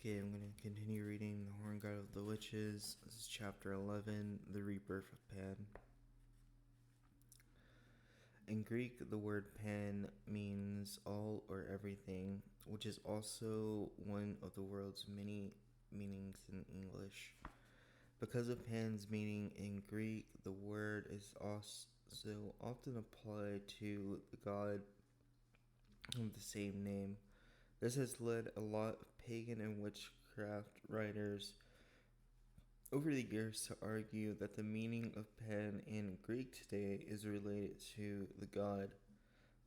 Okay, I'm going to continue reading The Horn God of the Witches. This is chapter 11, The Rebirth of Pan. In Greek, the word pan means all or everything, which is also one of the world's many meanings in English. Because of Pan's meaning in Greek, the word is also often applied to the god of the same name. This has led a lot of pagan and witchcraft writers over the years to argue that the meaning of Pan in Greek today is related to the god.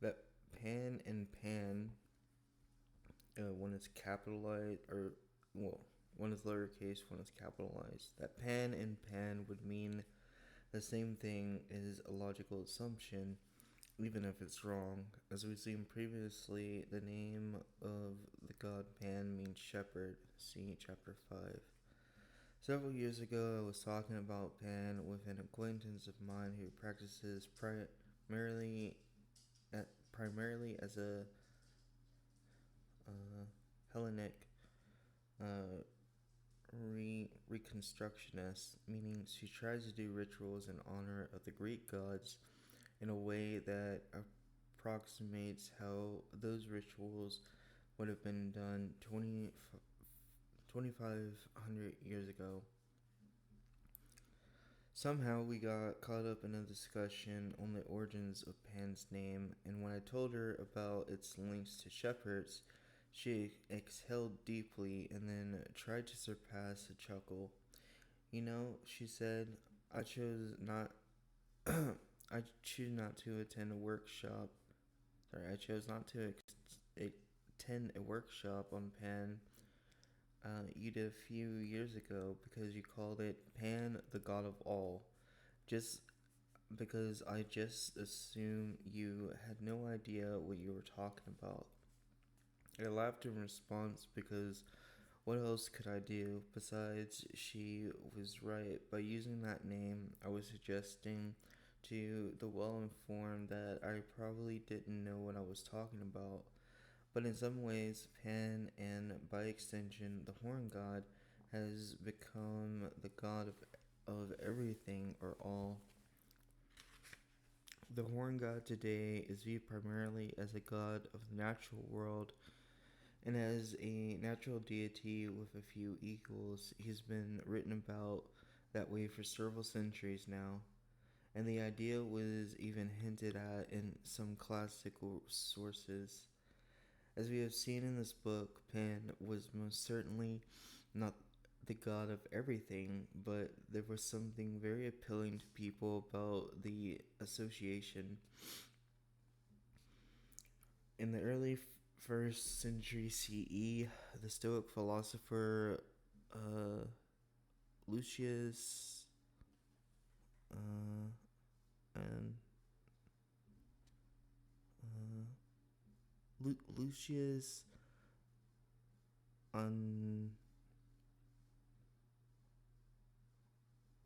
That Pan and Pan, one is capitalized, one is lowercase, one is capitalized. That Pan and Pan would mean the same thing is a logical assumption, even if it's wrong. As we've seen previously, the name of the god Pan means shepherd. See chapter 5. Several years ago, I was talking about Pan with an acquaintance of mine who practices primarily as a Hellenic reconstructionist, meaning she tries to do rituals in honor of the Greek gods in a way that approximates how those rituals would have been done 2,500 years ago. Somehow we got caught up in a discussion on the origins of Pan's name, and when I told her about its links to shepherds, she exhaled deeply and then tried to surpass a chuckle. You know, she said, I chose not I choose not to attend a workshop. I chose not to attend a workshop on Pan you did a few years ago because you called it Pan, the god of all. Just because I just assumed you had no idea what you were talking about. I laughed in response because what else could I do? Besides, she was right. By using that name, I was suggesting to the well-informed that I probably didn't know what I was talking about. But in some ways, Pan, and by extension, the Horn God, has become the god of everything or all. The Horn God today is viewed primarily as a god of the natural world, and as a natural deity with a few equals. He's been written about that way for several centuries now, and the idea was even hinted at in some classical sources. As we have seen in this book, Pan was most certainly not the god of everything, but there was something very appealing to people about the association. In the early 1st century CE, the Stoic philosopher Lucius and Lucius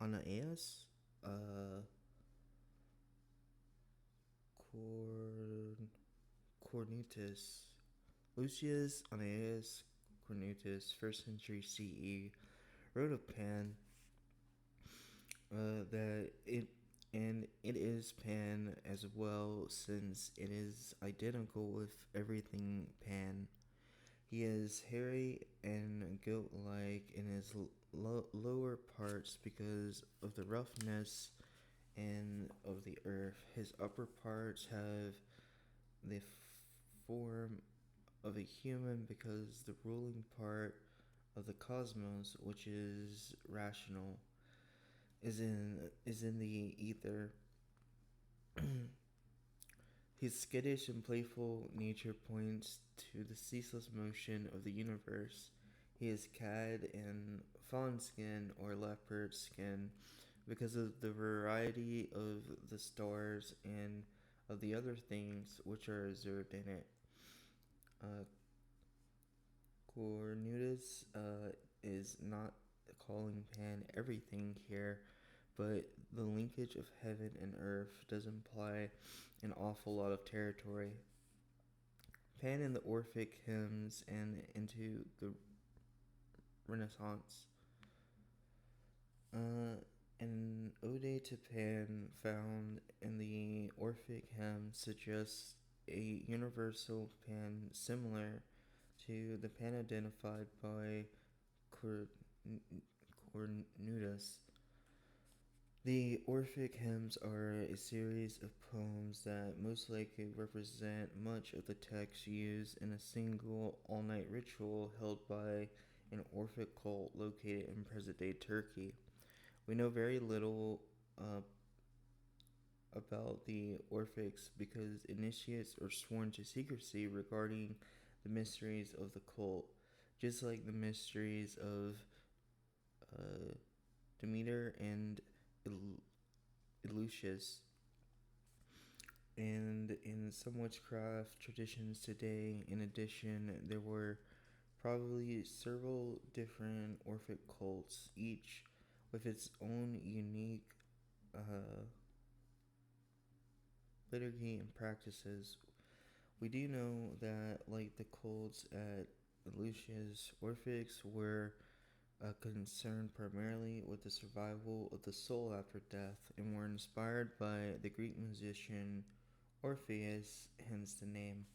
Anaeus Cornutus. Lucius Anaeus Cornutus, 1st century CE, wrote of Pan that it is Pan as well, since it is identical with everything Pan. He is hairy and goat-like in his lower parts because of the roughness and of the earth. His upper parts have the form of a human because the ruling part of the cosmos, which is rational, is in the ether. His skittish and playful nature points to the ceaseless motion of the universe. He is clad in fawn skin or leopard skin because of the variety of the stars and of the other things which are observed in it. Cornutus is not calling Pan everything here, but the linkage of heaven and earth does imply an awful lot of territory. Pan in the Orphic hymns and into the Renaissance. An ode to Pan found in the Orphic hymn suggests a universal Pan similar to the Pan identified by Cornutus. The Orphic hymns are a series of poems that most likely represent much of the text used in a single all-night ritual held by an Orphic cult located in present-day Turkey. We know very little about the Orphics because initiates are sworn to secrecy regarding the mysteries of the cult, just like the mysteries of uh, Demeter and Eleusis. And in some witchcraft traditions today, in addition, there were probably several different Orphic cults, each with its own unique uh, liturgy and practices. We do know that, like the cults at Eleusis, Orphics were concerned primarily with the survival of the soul after death and were inspired by the Greek musician Orpheus, hence the name.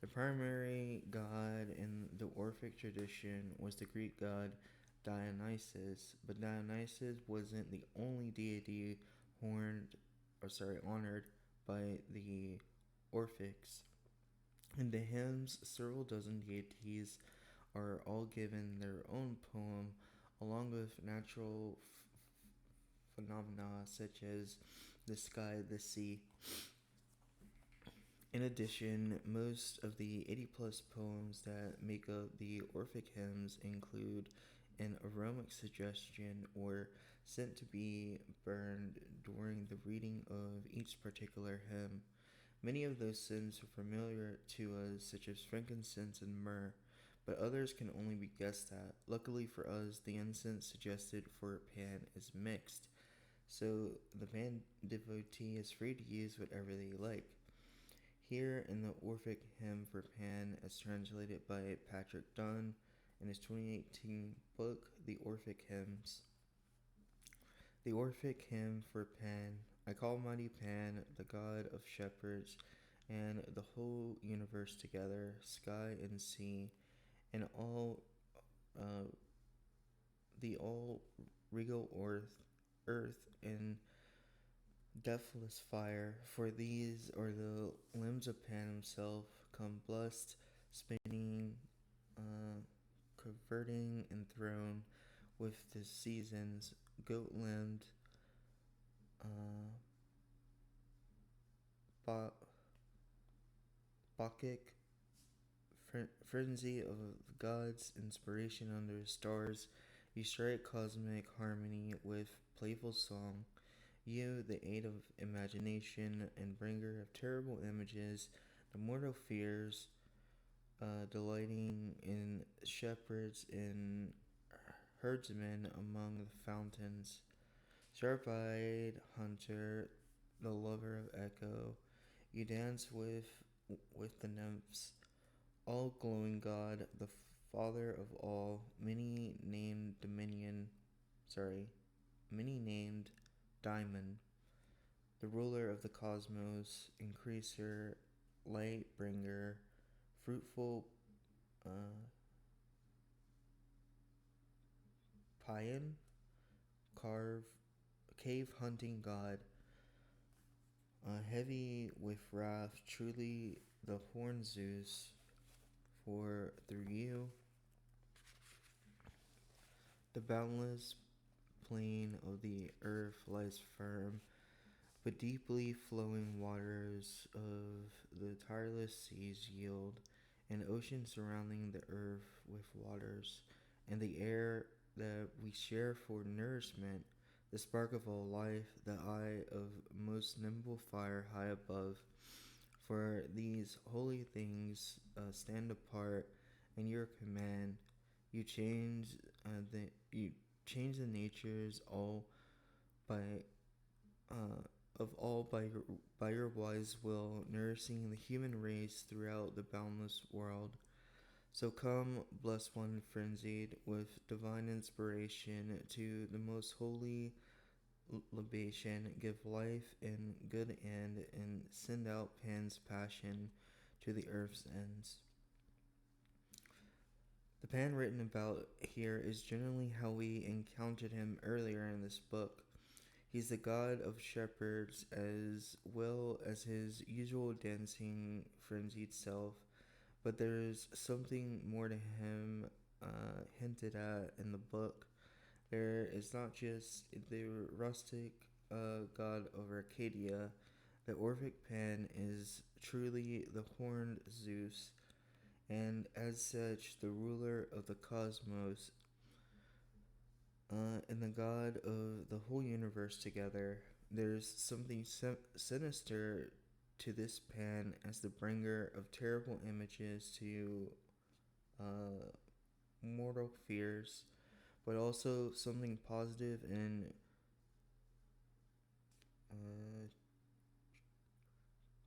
The primary god in the Orphic tradition was the Greek god Dionysus, but Dionysus wasn't the only deity honored by the Orphics. In the hymns, several dozen deities are all given their own poem, along with natural phenomena such as the sky, the sea. In addition, most of the 80 plus poems that make up the Orphic hymns include an aromatic suggestion or scent to be burned during the reading of each particular hymn. Many of those scents are familiar to us, such as frankincense and myrrh, but others can only be guessed at. Luckily for us, the incense suggested for Pan is mixed, so the Pan devotee is free to use whatever they like. Here in the Orphic Hymn for Pan, as translated by Patrick Dunn in his 2018 book, The Orphic Hymns. The Orphic Hymn for Pan. I call mighty Pan, the god of shepherds, and the whole universe together, sky and sea, and all the all regal earth and deathless fire, for these are the limbs of Pan himself, come blessed, spinning, converting, enthroned with the seasons, goat limbed, uh, Bacchic, frenzy of gods, inspiration under the stars, you strike cosmic harmony with playful song. You, the aid of imagination and bringer of terrible images, the mortal fears, delighting in shepherds and herdsmen among the fountains. Sharp-eyed hunter, the lover of echo, you dance with the nymphs, all glowing god, the father of all, many named Diamond, the ruler of the cosmos, increaser, light bringer, fruitful Paean, carve, cave hunting god, heavy with wrath, truly the horned Zeus, for through you the boundless plain of the earth lies firm, but deeply flowing waters of the tireless seas yield, an ocean surrounding the earth with waters, and the air that we share for nourishment, the spark of all life, the eye of most nimble fire high above. For these holy things stand apart in your command. You change you change the natures all by of all by your wise will, nourishing the human race throughout the boundless world. So come, blessed one, frenzied with divine inspiration to the most holy libation, give life and good end, and send out Pan's passion to the earth's ends. The Pan written about here is generally how we encountered him earlier in this book. He's the god of shepherds as well as his usual dancing, frenzied self, but there's something more to him hinted at in the book. There is not just the rustic god of Arcadia. The Orphic Pan is truly the horned Zeus, and as such, the ruler of the cosmos and the god of the whole universe together. There's something sinister to this Pan as the bringer of terrible images to uh, mortal fears, but also something positive and uh,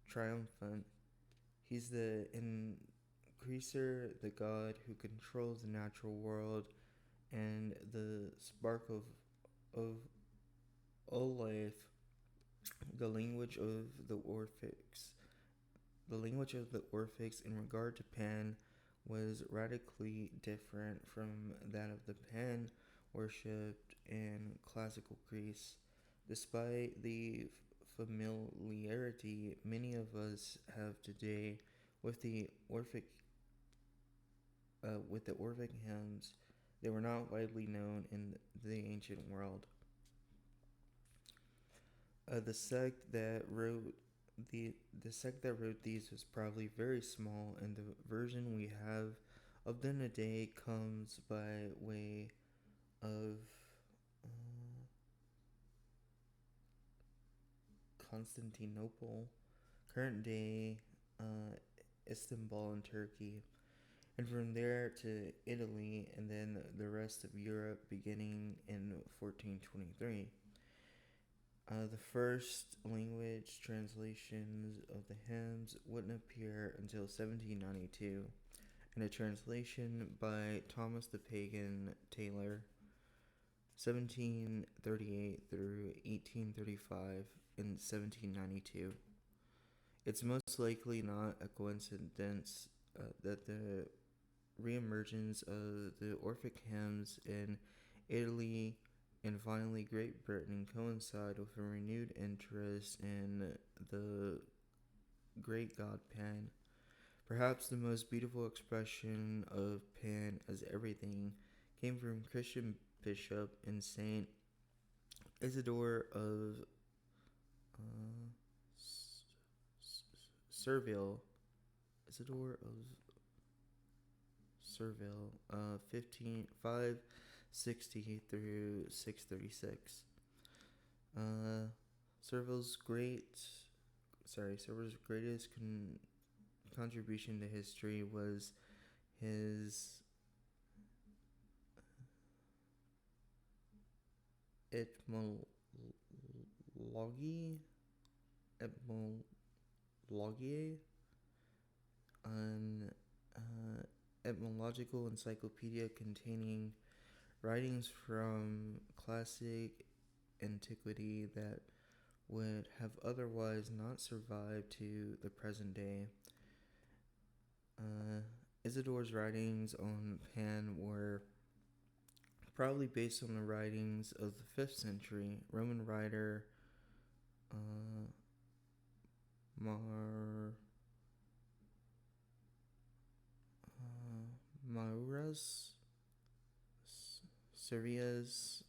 triumphant. He's the increaser, the god who controls the natural world, and the spark of all life, the language of the Orphics. The language of the Orphics in regard to Pan was radically different from that of the Pan worshipped in classical Greece. Despite the familiarity many of us have today with the Orphic hymns, they were not widely known in the ancient world. The sect that wrote the sect that wrote these was probably very small, and the version we have of them today comes by way of uh, Constantinople, current day Istanbul in Turkey, and from there to Italy, and then the rest of Europe beginning in 1423. The first language translations of the hymns wouldn't appear until 1792, and a translation by Thomas the Pagan Taylor, 1738 through 1835, in 1792. It's most likely not a coincidence that the reemergence of the Orphic hymns in Italy and finally Great Britain coincide with a renewed interest in the great god Pan. Perhaps the most beautiful expression of Pan as everything came from Christian bishop and Saint Isidore of uh, Serville. Isidore of Serville, 560 through 636. Uh, Servile's great, Servile's greatest contribution to history was his etymology, etymology, an etymological encyclopedia containing writings from classic antiquity that would have otherwise not survived to the present day. Uh, Isidore's writings on Pan were probably based on the writings of the 5th century Roman writer uh, Mar Maurus Servius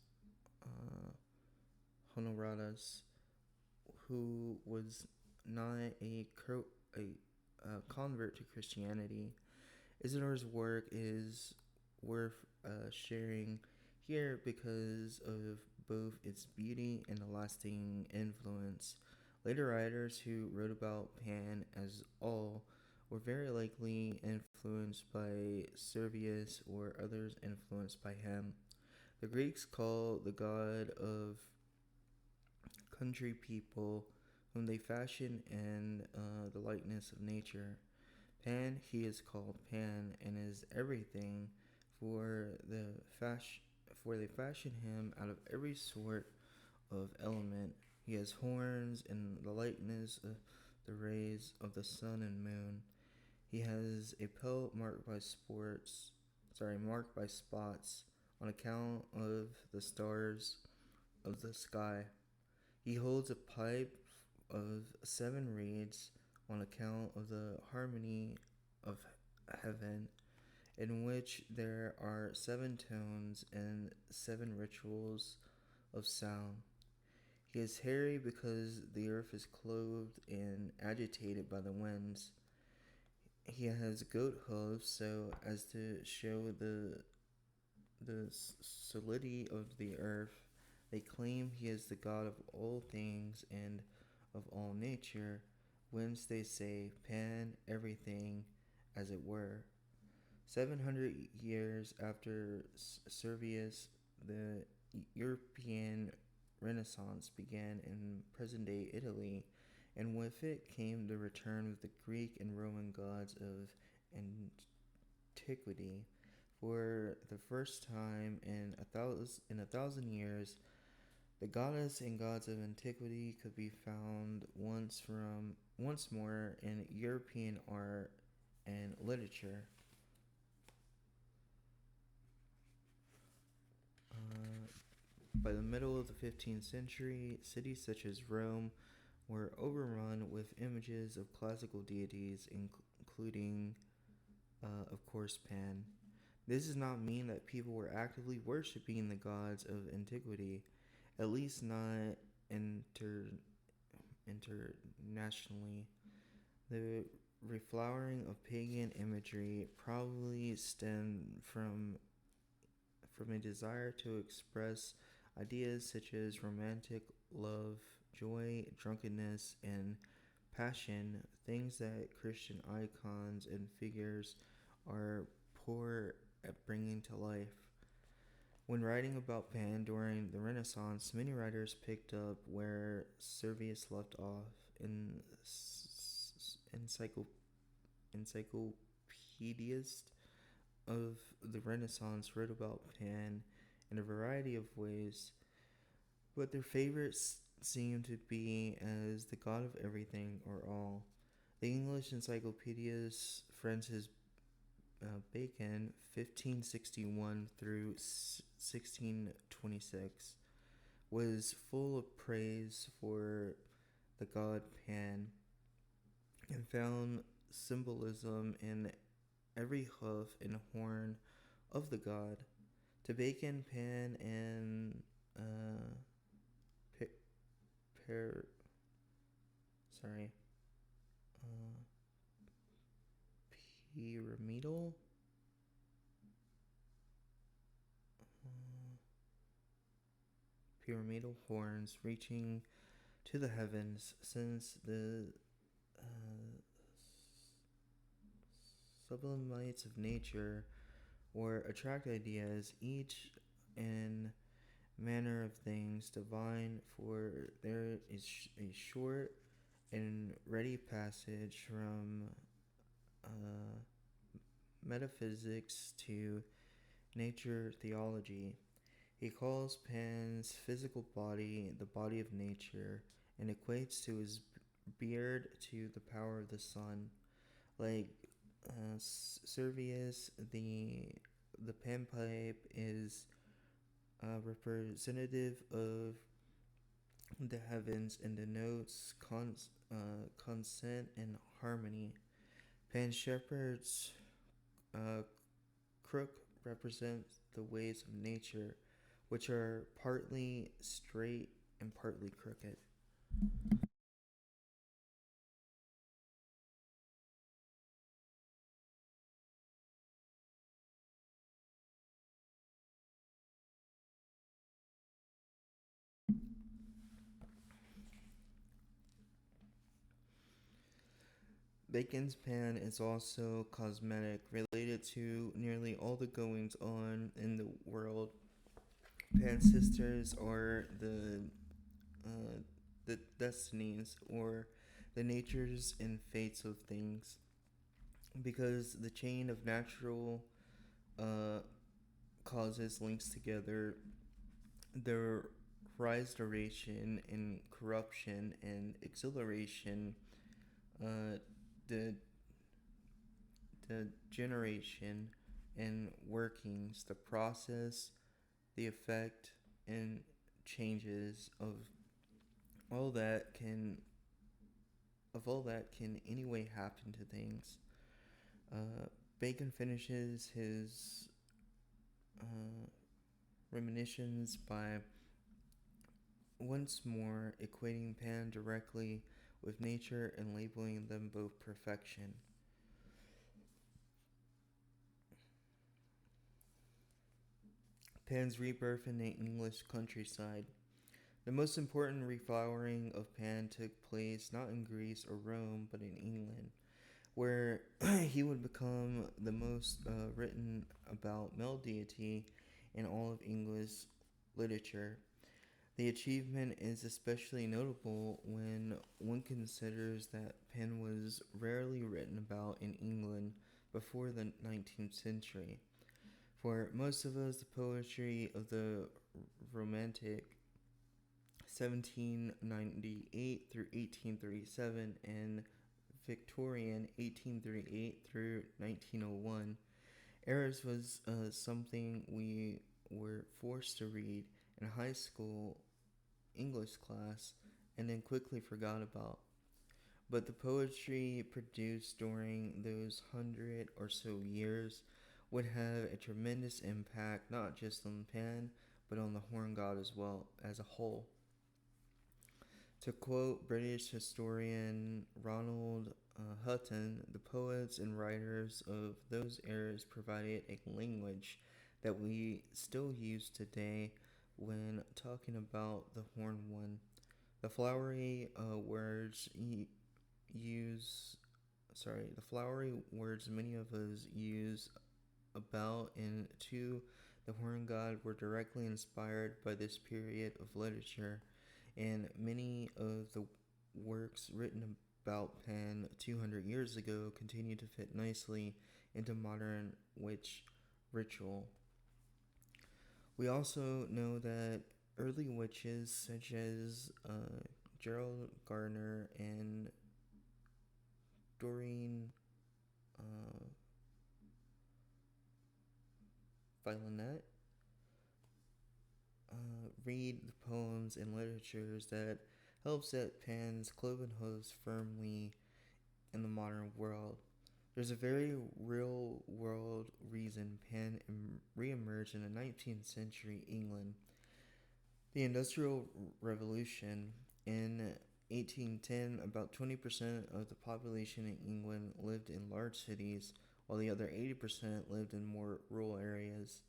Honoratus, who was not a convert to Christianity. Isidore's work is worth sharing here because of both its beauty and a lasting influence. Later writers who wrote about Pan as all were very likely influenced by Servius or others influenced by him. The Greeks called the god of country people whom they fashioned in the likeness of nature. Pan, he is called Pan, and is everything, for the fash- for they fashion him out of every sort of element. He has horns in the likeness of the rays of the sun and moon. He has a pelt marked by spots on account of the stars of the sky. He holds a pipe of 7 reeds on account of the harmony of heaven, in which there are 7 tones and 7 rituals of sound. He is hairy because the earth is clothed and agitated by the winds. He has goat hooves so as to show the solidity of the earth. They claim he is the God of all things and of all nature, whence they say Pan everything, as it were. 700 years after Servius, the European Renaissance began in present day Italy, and with it came the return of the Greek and Roman gods of antiquity. For the first time in a thousand years, the goddess and gods of antiquity could be found once more in European art and literature. By the middle of the 15th century, cities such as Rome were overrun with images of classical deities, including, of course, Pan. This does not mean that people were actively worshipping the gods of antiquity, at least not internationally. The reflowering of pagan imagery probably stemmed from a desire to express ideas such as romantic love, joy, drunkenness, and passion, things that Christian icons and figures are poor at bringing to life. When writing about Pan during the Renaissance, many writers picked up where Servius left off. Encyclopedists of the Renaissance wrote about Pan in a variety of ways, but their favorites seem to be as the god of everything or all. The English encyclopedias Francis Bacon, 1561 through 1626, was full of praise for the god Pan and found symbolism in every hoof and horn of the god. To Bacon, Pan, and Pe- per, sorry, uh, pyramidal, uh, pyramidal horns reaching to the heavens, since the uh, sublimites of nature or attract ideas, each in manner of things divine, for there is a short and ready passage from uh, metaphysics to nature theology. He calls Pan's physical body the body of nature and equates to his beard to the power of the sun. Like Servius, the panpipe is representative of the heavens and denotes consent and harmony. Pan Shepherd's uh, crook represents the ways of nature, which are partly straight and partly crooked. Bacon's Pan is also cosmetic, related to nearly all the goings on in the world. Pan's sisters are uh, the destinies or the natures and fates of things. because the chain of natural uh, causes links together the rise, duration, and corruption and exhilaration, uh, the the generation and workings, the process, the effect, and changes all that can all that can anyway happen to things. Uh, Bacon finishes his uh, reminiscence by once more equating Pan directly with nature and labeling them both perfection. Pan's rebirth in the English countryside. The most important reflowering of Pan took place not in Greece or Rome, but in England, where he would become the most written about male deity in all of English literature. The achievement is especially notable when one considers that Penn was rarely written about in England before the 19th century. For most of us, the poetry of the Romantic 1798 through 1837 and Victorian 1838 through 1901 eras was something we were forced to read in high school English class and then quickly forgot about. But the poetry produced during those 100 or so years would have a tremendous impact not just on Pan, but on the horn god as well as a whole. To quote British historian Ronald Hutton, the poets and writers of those eras provided a language that we still use today when talking about the horn one. The flowery words use, the flowery words many of us use about and to the horn god were directly inspired by this period of literature, and many of the works written about Pan 200 years ago continue to fit nicely into modern witch ritual. We also know that early witches such as Gerald Gardner and Doreen uh, Violet read the poems and literatures that help set Pan's cloven hooves firmly in the modern world. There's a very real world reason Pan reemerged in the 19th century England. The Industrial Revolution in 1810, about 20% of the population in England lived in large cities, while the other 80% lived in more rural areas.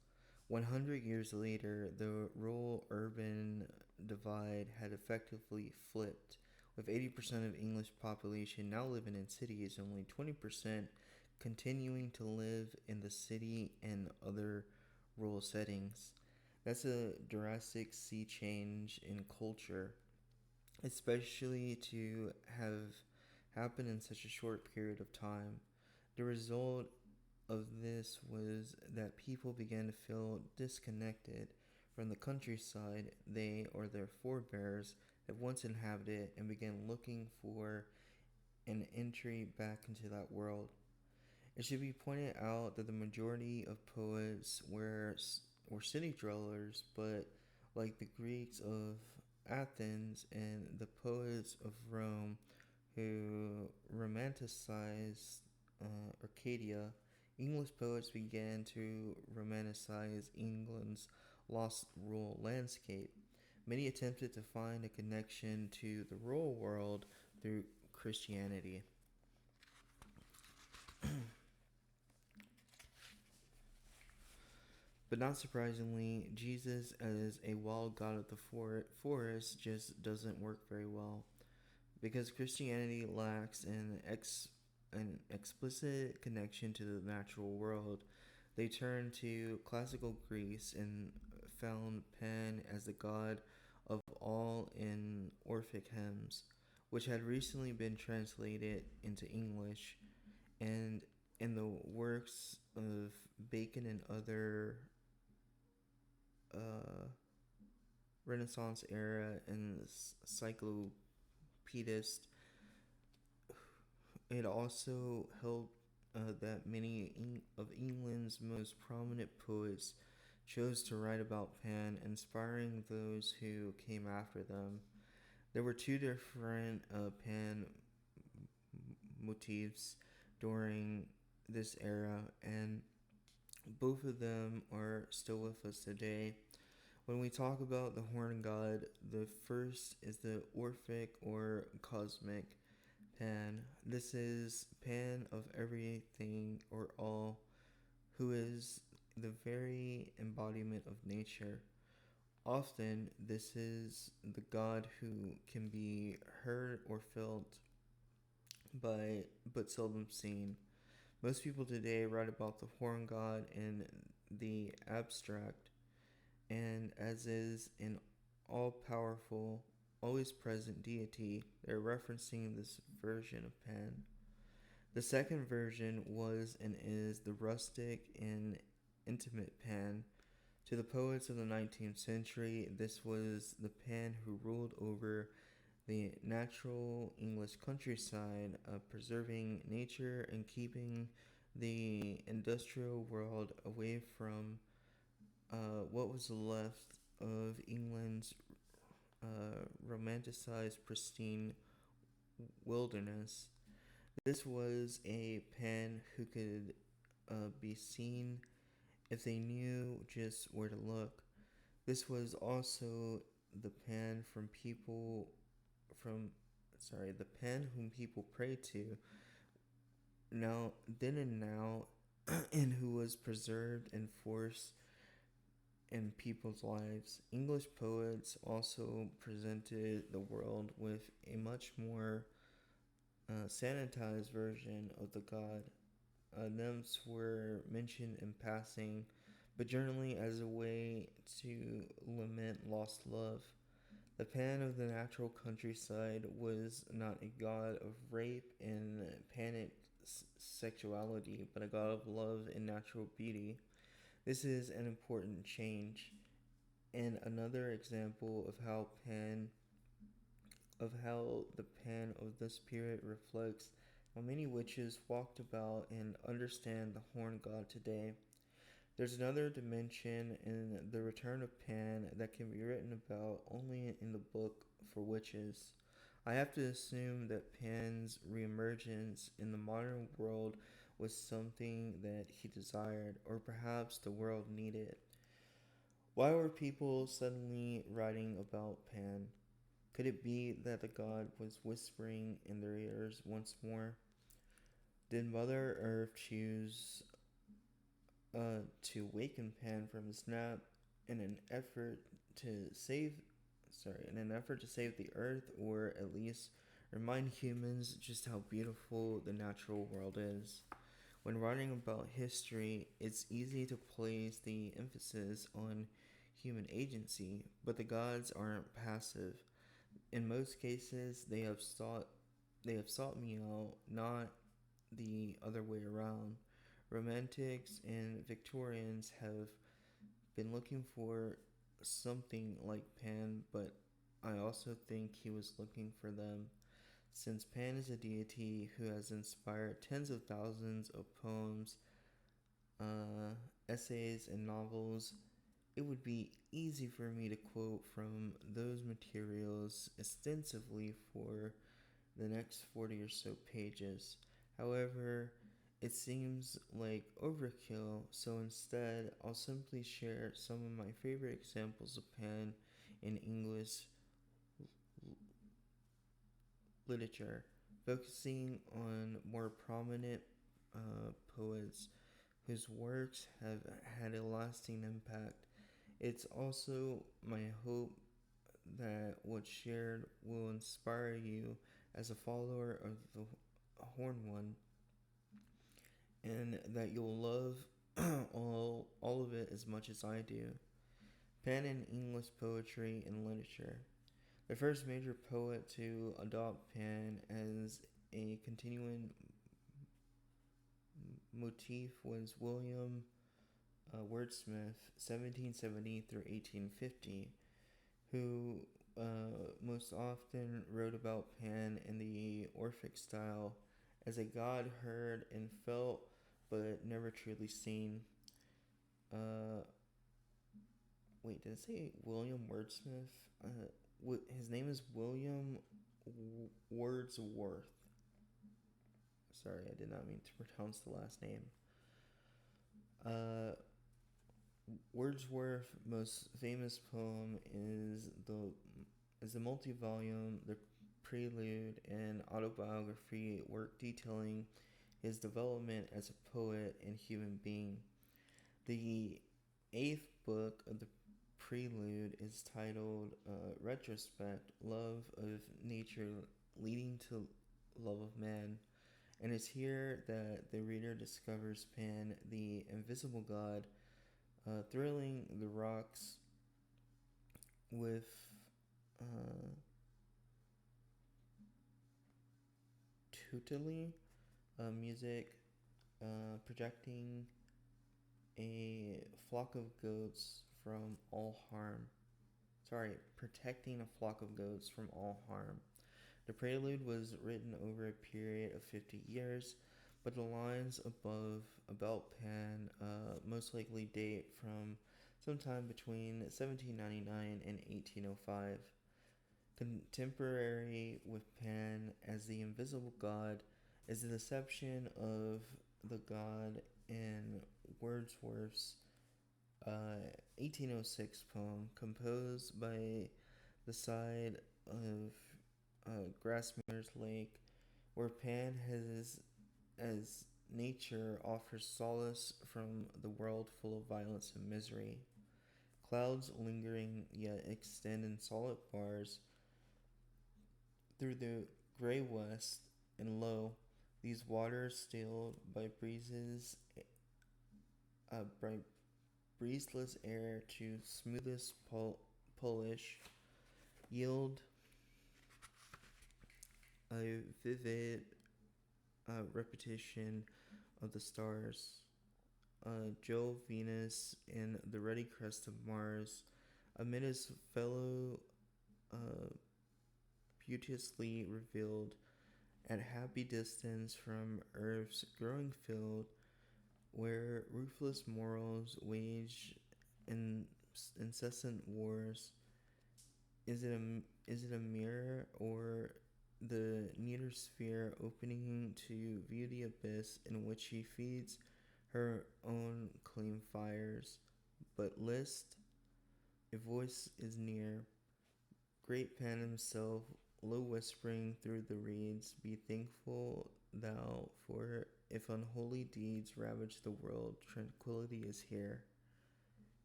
100 years later, the rural urban divide had effectively flipped, with 80% of English population now living in cities and only 20% continuing to live in the city and other rural settings. That's a drastic sea change in culture, especially to have happened in such a short period of time. The result of this was that people began to feel disconnected from the countryside they or their forebears had once inhabited and began looking for an entry back into that world. It should be pointed out that the majority of poets were city dwellers, but like the Greeks of Athens and the poets of Rome who romanticized Arcadia, English poets began to romanticize England's lost rural landscape. Many attempted to find a connection to the rural world through Christianity. But not surprisingly, Jesus as a wild god of the forest just doesn't work very well. Because Christianity lacks an explicit connection to the natural world, they turned to classical Greece and found Pan as the god of all in Orphic hymns, which had recently been translated into English, and in the works of Bacon and other uh, Renaissance era encyclopedists, it also helped that many of England's most prominent poets chose to write about Pan, inspiring those who came after them. There were two different Pan motifs during this era, and both of them are still with us today. When we talk about the horn god, the first is the Orphic or cosmic Pan. This is Pan of everything or all, who is the very embodiment of nature. Often, this is the god who can be heard or felt by but seldom seen. Most people today write about the horn god in the abstract, and as is an all powerful, always present deity, they're referencing this version of Pan. The second version was and is the rustic and intimate Pan. To the poets of the 19th century, this was the Pan who ruled over the natural English countryside, preserving nature and keeping the industrial world away from what was left of England's romanticized, pristine wilderness. This was a Pan who could be seen if they knew just where to look. This was also the Pan from people from the Pan whom people prayed to now then and now and who was preserved and forced in people's lives. English poets also presented the world with a much more sanitized version of the god. Nymphs were mentioned in passing, but generally as a way to lament lost love. The Pan of the natural countryside was not a god of rape and panic sexuality, but a god of love and natural beauty. This is an important change, and another example of how the Pan of this period reflects how many witches walked about and understand the horn god today. There's another dimension in the return of Pan that can be written about only in the book for witches. I have to assume that Pan's reemergence in the modern world was something that he desired, or perhaps the world needed. Why were people suddenly writing about Pan? Could it be that the god was whispering in their ears once more? Did Mother Earth choose to waken Pan from his nap in an effort to save the earth, or at least remind humans just how beautiful the natural world is? When writing about history, it's easy to place the emphasis on human agency, but the gods aren't passive. In most cases, they have sought me out, not the other way around. Romantics and Victorians have been looking for something like Pan, but I also think he was looking for them. Since Pan is a deity who has inspired tens of thousands of poems, essays, and novels, it would be easy for me to quote from those materials extensively for the next 40 or so pages. However, it seems like overkill, so instead, I'll simply share some of my favorite examples of Pan in English literature, focusing on more prominent poets whose works have had a lasting impact. It's also my hope that what's shared will inspire you as a follower of the Horn One, and that you'll love all of it as much as I do. Pan in English poetry and literature. The first major poet to adopt Pan as a continuing motif was William Wordsmith, 1770 through 1850, who most often wrote about Pan in the Orphic style as a god heard and felt but never truly seen. Uh, Wait, did it say William Wordsmith? His name is William Wordsworth. Sorry, I did not mean to pronounce the last name. Uh, Wordsworth's most famous poem is the multi-volume The Prelude, and autobiography work detailing his development as a poet and human being. The eighth book of the Prelude is titled Retrospect, Love of Nature Leading to Love of Man, and it's here that the reader discovers Pan, the invisible god, thrilling the rocks with tutili music, projecting a flock of goats from all harm. Protecting a flock of goats from all harm. The prelude was written over a period of 50 years, but the lines above about Pan most likely date from sometime between 1799 and 1805. Contemporary with Pan as the invisible god is the deception of the god in Wordsworth's 1806 poem, composed by the side of Grasmere's Lake, where Pan has, as nature, offers solace from the world full of violence and misery. Clouds lingering yet extend in solid bars through the gray west, and lo, these waters stilled by breezeless air to smoothest polish, yield a vivid repetition of the stars. Jove, Venus, and the ruddy crest of Mars, amid his fellow beauteously revealed, at happy distance from Earth's growing field, where ruthless morals wage incessant wars. Is it a mirror or the neater sphere opening to view the abyss in which she feeds her own clean fires? But list, a voice is near, great Pan himself, low whispering through the reeds, be thankful thou, for if unholy deeds ravage the world, tranquility is here.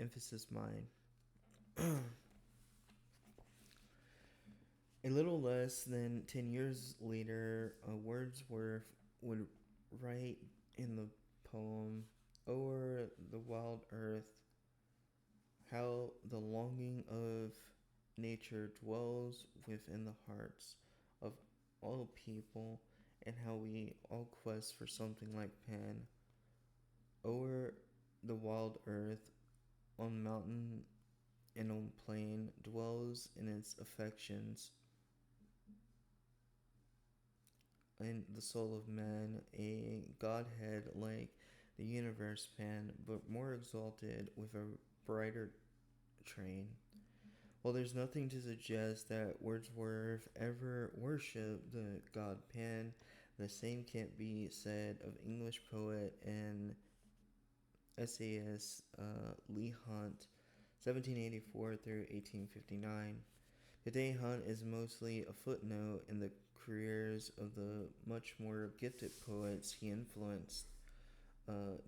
Emphasis mine. A little less than 10 years later, Wordsworth would write in the poem O'er the Wild Earth how the longing of nature dwells within the hearts of all people, and how we all quest for something like Pan. O'er the wild earth, on mountain and on plain, dwells in its affections in the soul of man, a godhead like the universe Pan, but more exalted with a brighter train. While there's nothing to suggest that Wordsworth ever worshipped the god Pan, the same can't be said of English poet and essayist Leigh Hunt, 1784 through 1859. Today, Hunt is mostly a footnote in the careers of the much more gifted poets he influenced.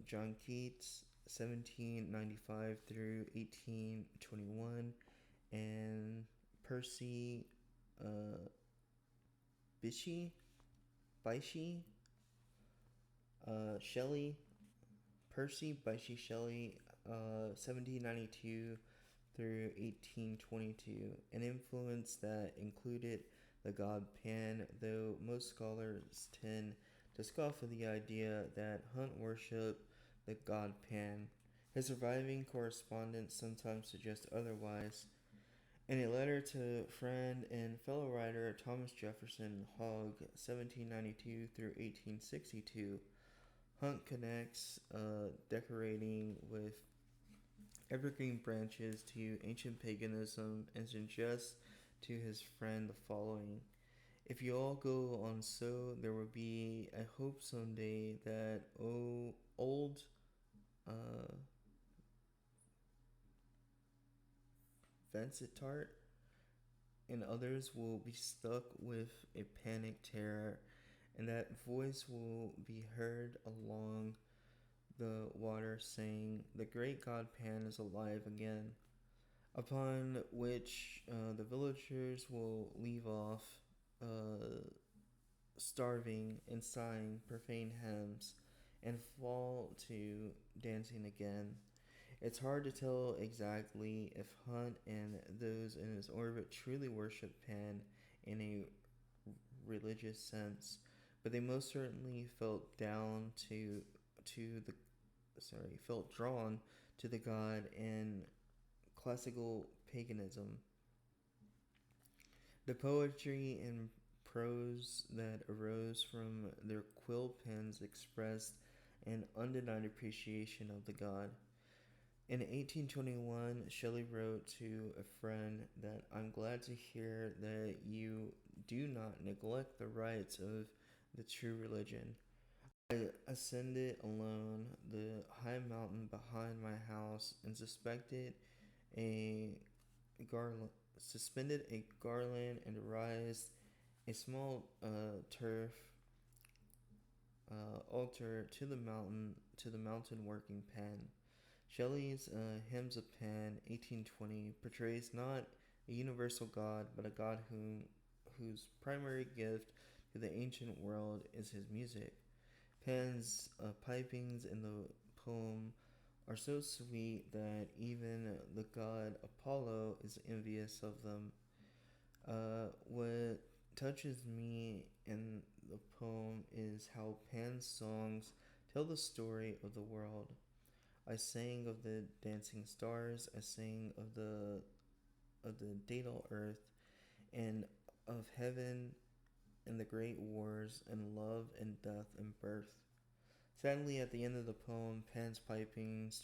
John Keats, 1795 through 1821, and Percy Bysshe Shelley, Percy Bysshe Shelley, 1792 through 1822, an influence that included the god Pan, though most scholars tend to scoff at the idea that Hunt worshiped the god Pan. His surviving correspondence sometimes suggests otherwise. In a letter to friend and fellow writer Thomas Jefferson Hogg, 1792 through 1862, Hunt connects decorating with evergreen branches to ancient paganism and suggests to his friend the following: if you all go on so, there will be a hope someday that old uh, Vansittart and others will be stuck with a panic terror, and that voice will be heard along the water saying, "The great god Pan is alive again." Upon which the villagers will leave off uh, starving and sighing profane hymns and fall to dancing again. It's hard to tell exactly if Hunt and those in his orbit truly worship Pan in a religious sense, but they most certainly to the felt drawn to the god in classical paganism. The poetry and prose that arose from their quill pens expressed an undenied appreciation of the god. In 1821, Shelley wrote to a friend that I'm glad to hear that you do not neglect the rites of the true religion. I ascended alone the high mountain behind my house and a garland, suspended a garland and raised a small turf altar to the mountain working Pan. Shelley's Hymns of Pan, 1820, portrays not a universal god, but a god whose primary gift to the ancient world is his music. Pan's pipings in the poem are so sweet that even the god Apollo is envious of them. What touches me in the poem is how Pan's songs tell the story of the world. I sang of the dancing stars. I sang of the daedal earth and of heaven and the great wars and love and death and birth. Sadly, at the end of the poem, Pan's pipings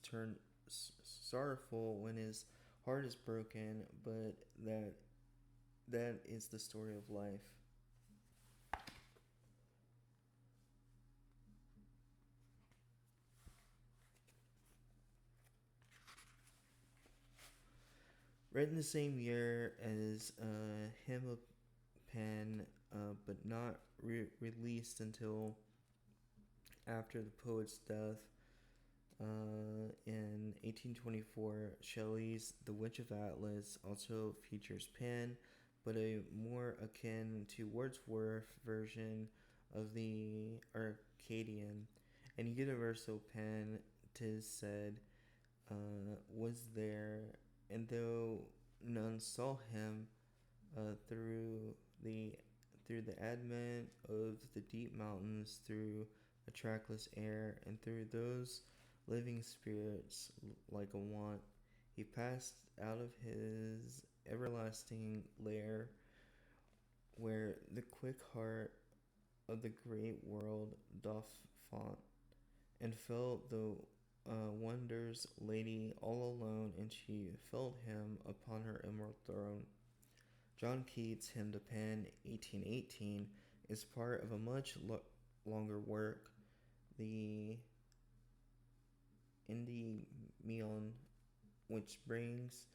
turn sorrowful when his heart is broken, but that is the story of life. Written the same year as Hymn of Pan, but not released until after the poet's death in 1824, Shelley's The Witch of Atlas also features Pan, but a more akin to Wordsworth version of the Arcadian. And universal Pan, 'tis said, was there, and though none saw him through the advent of the deep mountains, through a trackless air, and through those living spirits like a want, he passed out of his everlasting lair, where the quick heart of the great world doth faunt, and felt the wonders lady all alone, and she felt him upon her emerald throne. John Keats' Hymn to Pan, 1818, is part of a much longer work, the Endymion, which brings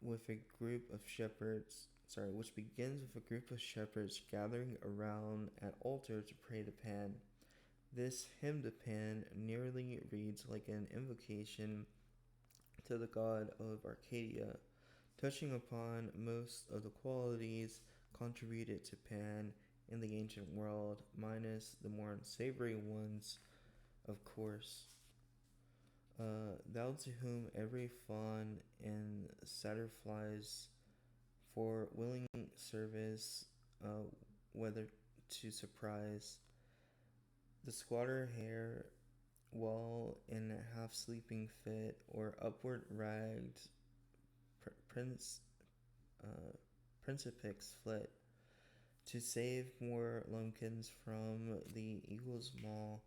with a group of shepherds which begins with a group of shepherds gathering around an altar to pray to Pan. This hymn to Pan nearly reads like an invocation to the god of Arcadia, touching upon most of the qualities contributed to Pan in the ancient world, minus the more unsavory ones, of course. Thou to whom every fawn and satyr flies for willing service, whether to surprise, The squatter hare, while in a half sleeping fit or upward ragged prince, uh, principix flit, to save more lumpkins from the eagle's maw,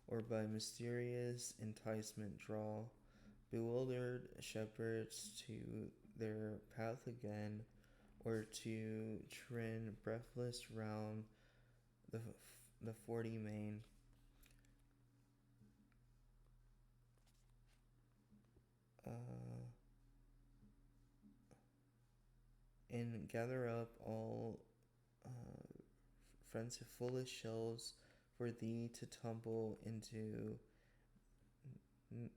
or by mysterious enticement draw bewildered shepherds to their path again, or to trend breathless round the, the 40 main. Uh, and gather up all friends foolish shells for thee to tumble into n-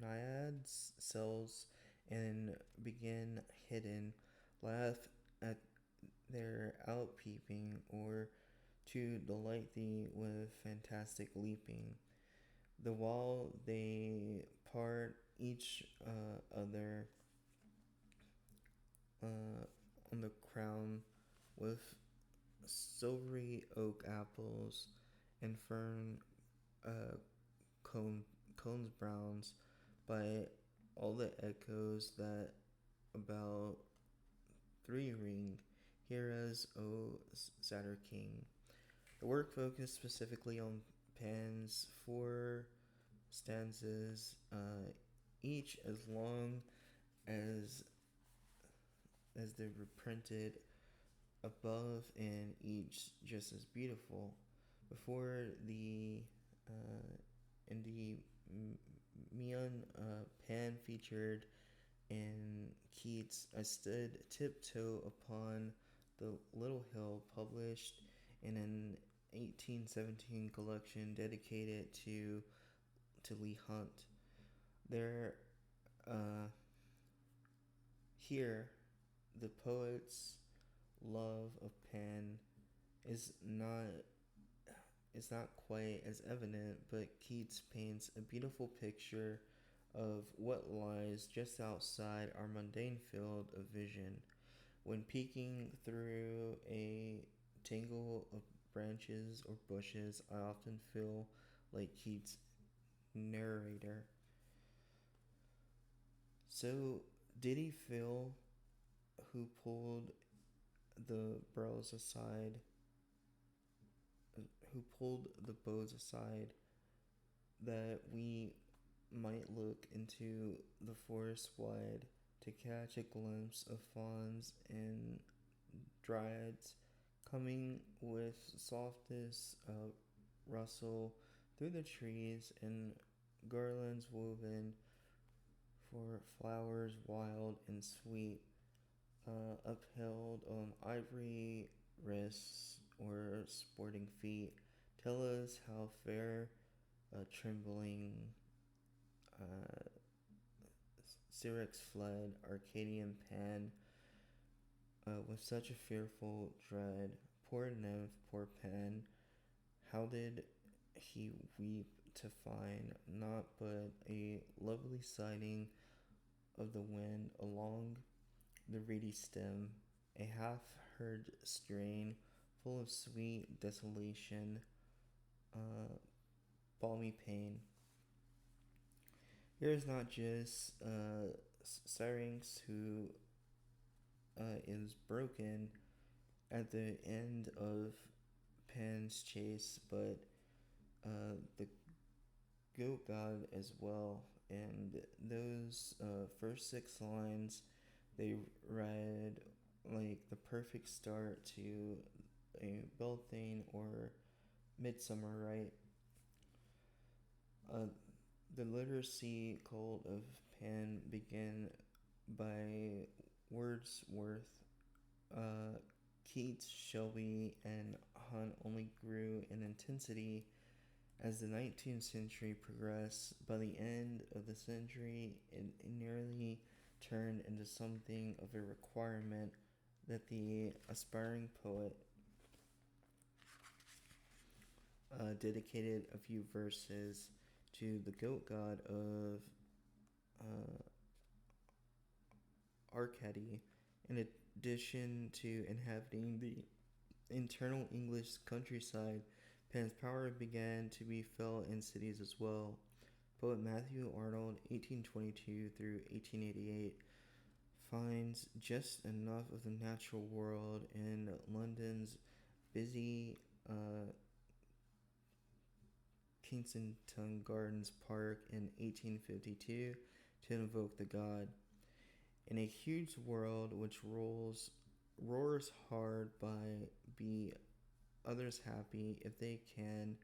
naiads' cells and begin hidden, laugh at their outpeeping, or to delight thee with fantastic leaping, the while they part each other on the crown with silvery oak apples and fern uh, cone, cones browns by all the echoes that about three ring, hear as O Satyr King. The work focused specifically on Pan's four stanzas, each as long as they were printed above, and each just as beautiful. Before the in the Mian Pan featured in Keats, I stood tiptoe upon the little hill, published in an 1817 collection dedicated to Leigh Hunt. There, uh, here, the poet's love of Pan is not quite as evident, but Keats paints a beautiful picture of what lies just outside our mundane field of vision. When peeking through a tangle of branches or bushes, I often feel like Keats' narrator. So, did he feel who pulled the bows aside, that we might look into the forest wide to catch a glimpse of fauns and dryads coming with softest rustle through the trees, and garlands woven for flowers wild and sweet, upheld on ivory wrists or sporting feet, tell us how fair a trembling uh, Syrinx fled, Arcadian Pan, with such a fearful dread. Poor nymph, poor Pan, how did he weep to find naught but a lovely sighing of the wind along the reedy stem, a half heard strain full of sweet desolation, uh, balmy pain. Here is not just Syrinx who is broken at the end of Pan's chase, but the goat god as well. And those first six lines, they read like the perfect start to a Beltane or Midsummer, right? Uh, the literacy cult of Pan began by Wordsworth. Uh, Keats, Shelby, and Hunt only grew in intensity as the 19th century progressed. By the end of the century, it nearly turned into something of a requirement that the aspiring poet dedicated a few verses to the goat god of uh, Arcady, in addition to inhabiting the internal English countryside. Pan's power began to be felt in cities as well. Poet Matthew Arnold, 1822 through 1888, finds just enough of the natural world in London's busy Kensington Gardens Park in 1852 to invoke the god. In a huge world which roars hard by be others happy if they can,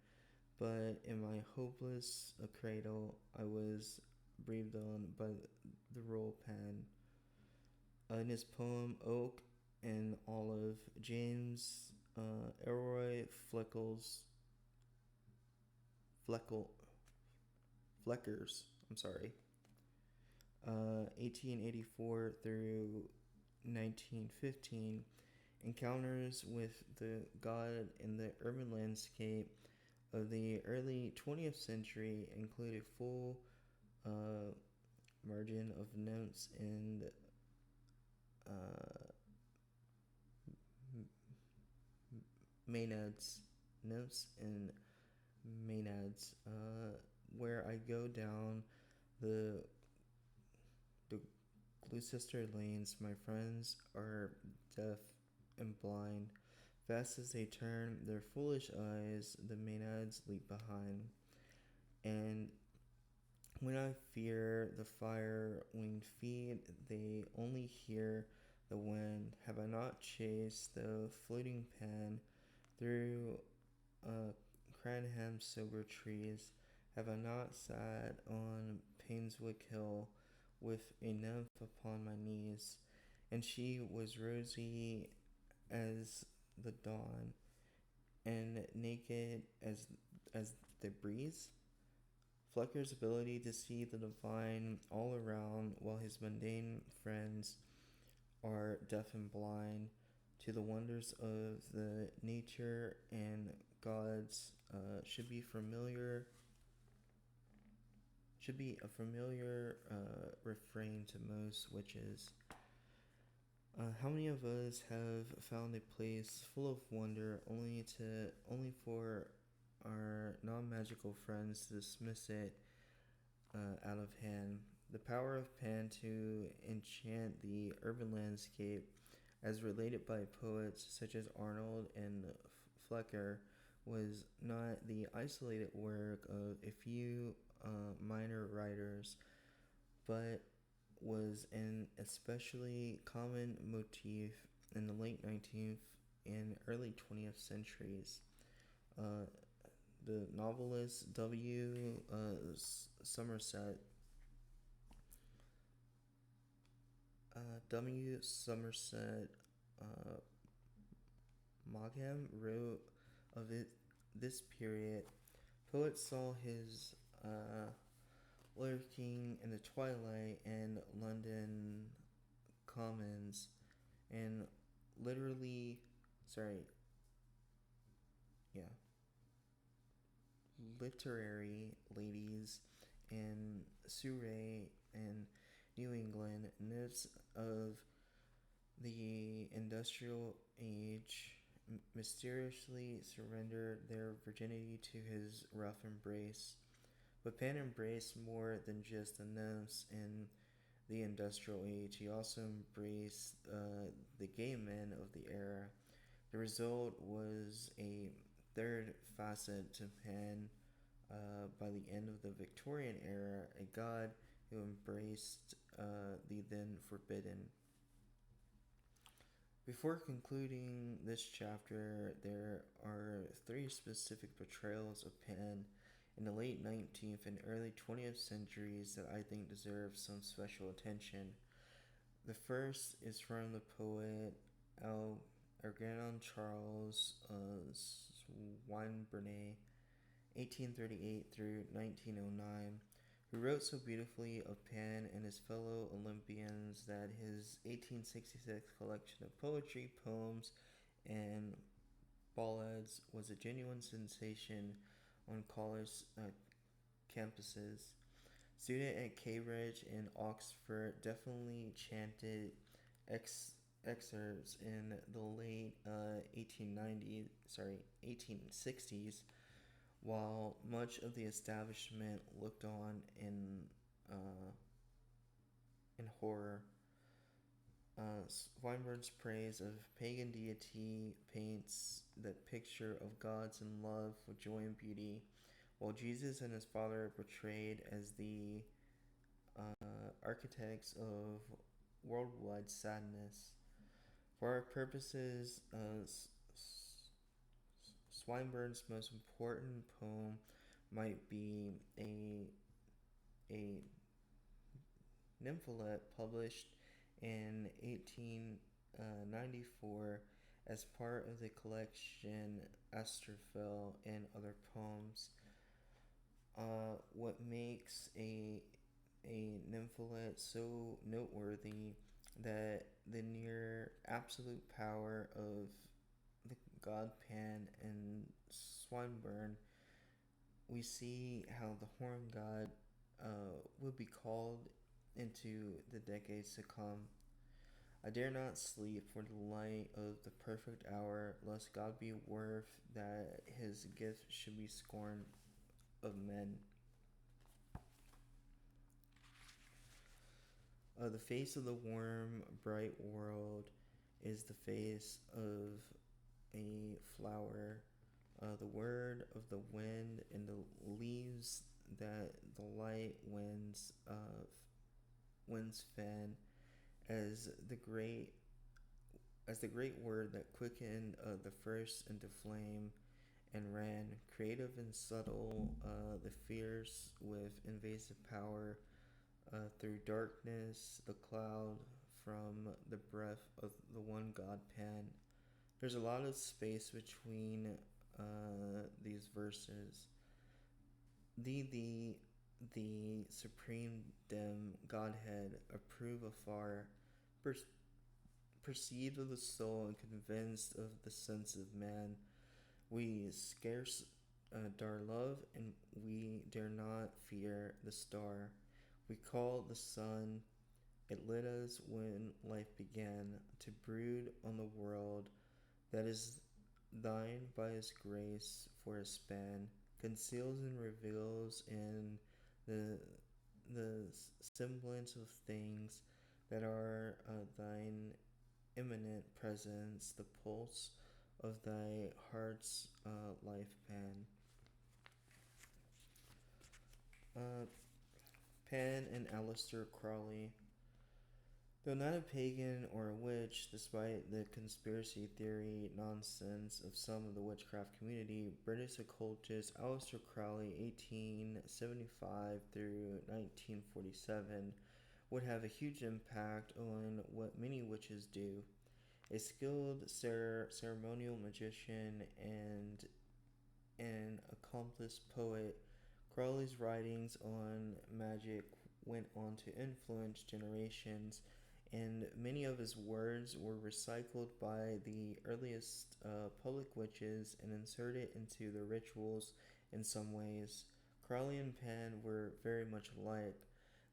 but in my hopeless cradle I was breathed on by the roll pan. In his poem Oak and Olive, James Elroy Fleckle, Fleckers, 1884 through 1915, encounters with the god in the urban landscape of the early 20th century include a full margin of notes and uh, Maynard's notes and Maynard's, where I go down the the Gloucester lanes. My friends are deaf and blind. Fast as they turn their foolish eyes, the Maynards leap behind. And when I fear the fire-winged feet, they only hear the wind. Have I not chased the floating pan through Cranham's sober trees? Have I not sat on Painswick Hill with a nymph upon my knees, and she was rosy as the dawn, and naked as the breeze? Flecker's ability to see the divine all around while his mundane friends are deaf and blind to the wonders of the nature and gods should be a familiar refrain to most witches. How many of us have found a place full of wonder only for our non-magical friends to dismiss it out of hand? The power of Pan to enchant the urban landscape, as related by poets such as Arnold and Flecker, was not the isolated work of a few minor writers, but was an especially common motif in the late 19th and early 20th centuries. Uh, the novelist Somerset W. Somerset uh, Maugham wrote of this period. Poets saw his lurking in the twilight and London commons, and literally, sorry, yeah, literary ladies in Surrey and New England, myths of the industrial age mysteriously surrendered their virginity to his rough embrace. But Pan embraced more than just the nymphs in the industrial age. He also embraced the gay men of the era. The result was a third facet to Pan by the end of the Victorian era, a god who embraced the then forbidden. Before concluding this chapter, there are three specific portrayals of Pan in the late 19th and early 20th centuries that I think deserve some special attention. The first is from the poet Algernon Charles Swinburne, 1838 through 1909, who wrote so beautifully of Pan and his fellow Olympians that his 1866 collection of poetry, poems, and ballads was a genuine sensation on college campuses. Students at Cambridge and Oxford definitely chanted excerpts in the late 1860s While much of the establishment looked on uh, in horror, Swinburne's praise of pagan deity paints that picture of gods in love with joy and beauty, while Jesus and his Father are portrayed as the architects of worldwide sadness. For our purposes, Swinburne's most important poem might be a nympholet published in 1894 as part of the collection Astrophel and Other Poems. What makes a nympholet so noteworthy that the near absolute power of the god Pan and Swinburne, we see how the horn god would be called into the decades to come. I dare not sleep for the light of the perfect hour, lest God be worth that his gift should be scorned of men. The face of the warm, bright world is the face of a flower. The word of the wind and the leaves that the light winds fan as the great word that quickened the first into flame and ran, creative and subtle, the fierce with invasive power, through darkness, the cloud from the breath of the one God Pan. There's a lot of space between these verses. The supreme dim Godhead approve afar, per- perceived of the soul and convinced of the sense of man. We scarce dare love, and we dare not fear the star. We call the sun. It lit us when life began to brood on the world that is thine by his grace for a span, conceals and reveals in the semblance of things that are thine immanent presence, the pulse of thy heart's life pan. Uh, Pan and Aleister Crowley. Though not a pagan or a witch, despite the conspiracy theory nonsense of some of the witchcraft community, British occultist Aleister Crowley, 1875 through 1947, would have a huge impact on what many witches do. A skilled ceremonial magician and an accomplished poet, Crowley's writings on magic went on to influence generations, and many of his words were recycled by the earliest public witches and inserted into their rituals in some ways. Crowley and Pan were very much alike.